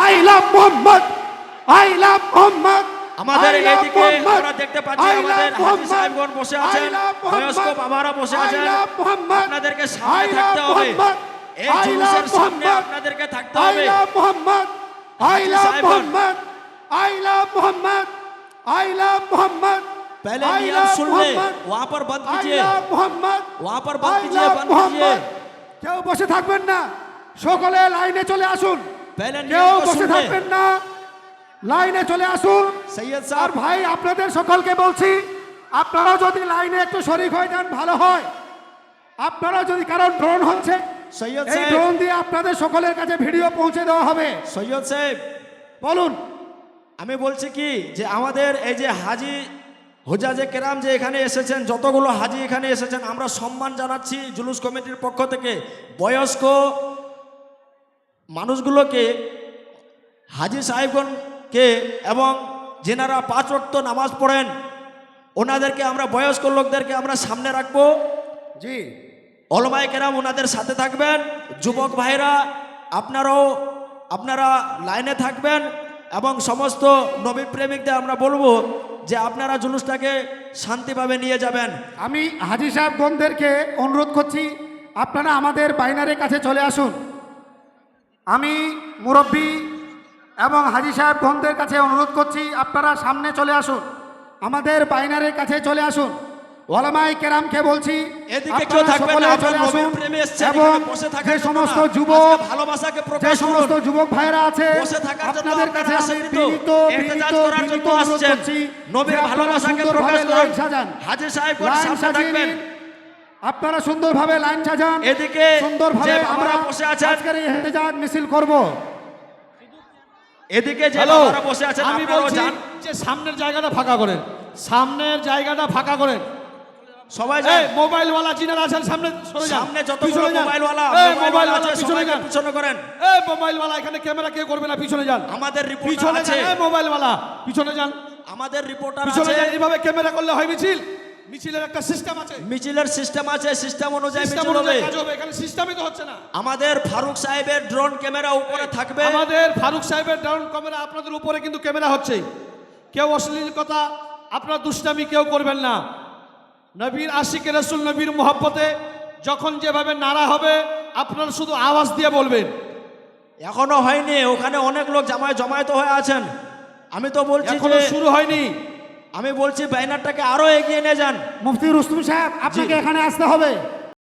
I love Mohammad, I love Mohammad. আমাদের এইদিকে আমরা দেখতে পাচ্ছি আমাদের হাজী সাহেবগণ বসে আছেন, বয়স্ক বাবারা বসে আছেন। আপনাদেরকে সামনে থাকতে হবে, এই জুলুসের সামনে আপনাদেরকে থাকতে হবে। I love Mohammad, I love Mohammad, I love Mohammad, I love Mohammad. पहले नियम सुन ले, वहां पर बंद कीजिए, वहां पर बंद कीजिए, बंद कीजिए। কেউ বসে থাকবেন না, সকলে লাইনে চলে আসুন। पहले কেউ नियम को বসে सुन ले। থাকবেন না, লাইনে চলে আসুন। सैयद আর साहब, ভাই আপনাদের সকলকে বলছি, আপনারা যদি লাইনে একটু শরীক হয়ে যান ভালো হয়। আপনারা যদি, কারণ ড্রোন হচ্ছে, সৈয়দ এই সাহেব, ড্রোন দিয়ে আপনাদের সকলের কাছে ভিডিও পৌঁছে দেওয়া হবে। সৈয়দ সাহেব বলুন। আমি বলছি কি যে আমাদের এই যে হাজী হুজাজে কেরাম যে এখানে এসেছেন, যতগুলো হাজী এখানে এসেছেন, আমরা সম্মান জানাচ্ছি জুলুস কমিটির পক্ষ থেকে। বয়স্ক মানুষগুলোকে, হাজী সাহেবগণকে এবং যেনারা 5 ওয়াক্ত নামাজ পড়েন ওনাদেরকে আমরা, বয়স্ক লোকদেরকে আমরা সামনে রাখবো। জি, ওলামায়ে কেরাম ওনাদের সাথে থাকবেন। যুবক ভাইরা আপনারা লাইনে থাকবেন এবং সমস্ত নবী প্রেমিকদের আমরা বলবো যে আপনারা জুলুসটাকে শান্তিভাবে নিয়ে যাবেন। আমি হাজী সাহেবগণদেরকে অনুরোধ করছি, আপনারা আমাদের বাইনারের কাছে চলে আসুন। আমি মুরব্বী এবং হাজী সাহেবগণদের কাছে অনুরোধ করছি, আপনারা সামনে চলে আসুন, আমাদের বাইনারের কাছে চলে আসুন। ওলামায়ে কেরামকে বলছি এদিকে কেউ আপনারা থাকবেন সকলে না, চলে আপনারা আসুন। নবীর প্রেমে এসেছেন, এবং এখানে বসে থাকার যে জন্য সমস্ত না, যুবক, আজকে ভালোবাসাকে যে প্রকাশ সমস্ত করুন। যুবক ভাইরা আছে বসে থাকার জন্য আপনাদের কাছে আপনারা আমি আসেননি তো, বিনীত এহতেজাজ বিনীত করার জন্য বিনীত অনুরোধ আসছেন। করছি নবীর যে আপনারা ভালোবাসাকে সুন্দরভাবে প্রকাশ লাইন করুন। সাজান, হাজী সাহেবগণ লাইন সামনে সাজিয়ে থাকবেন। নিন। আপনারা সুন্দরভাবে লাইন সাজান। এদিকে সুন্দরভাবে যে আমরা বাবারা বসে আছেন, আজকের এই ইহতেজাজ মিছিল করব। এদিকে যে হ্যালো, বাবারা বসে আছেন আমি আপনারাও বলছি যান, যে সামনের জায়গাটা ফাঁকা করেন, সামনের জায়গাটা ফাঁকা করেন। সবাই এই যান। মোবাইলওয়ালা যিনারা আছেন সামনে সরে যান, সামনে যতগুলো পিছনে যান। মোবাইলওয়ালা এই মোবাইলওয়ালা আছে পিছনে সবাইকে যান। পিছনে করেন। এই মোবাইলওয়ালা, এখানে ক্যামেরা কেউ করবে না, পিছনে যান। আমাদের রিপোর্টার পিছনে আছে, যান। এই মোবাইলওয়ালা পিছনে যান, আমাদের রিপোর্টার পিছনে আছে। যান। এইভাবে ক্যামেরা করলে হয় মিছিল? মিছিলের একটা সিস্টেম আছে, মিছিলের সিস্টেম আছে, সিস্টেম অনুযায়ী সিস্টেম মিছিল হবে। অনুযায়ী কাজ হবে। এখানে সিস্টেমই তো হচ্ছে না। আমাদের ফারুক সাহেবের ড্রোন ক্যামেরা উপরে থাকবে। আমাদের ফারুক সাহেবের ডাউন ক্যামেরা, আপনাদের উপরে কিন্তু ক্যামেরা হচ্ছে। কেউ অশ্লীল কথা, আপনার দুষ্টামি কেউ করবেন না। নবীর আশিকে রাসূল, নবীর মোহাব্বতে যখন যেভাবে নারা হবে আপনারা শুধু আওয়াজ দিয়ে বলবেন। এখনো হয়নি, ওখানে অনেক লোক জমায়েত হয়ে আছেন। আমি তো বলছি এখনো যে, শুরু হয়নি। আমি বলছি ব্যানারটাকে আরো এগিয়ে নিয়ে যান। মুফতি রুস্তম সাহেব, আপনাকে এখানে আসতে হবে।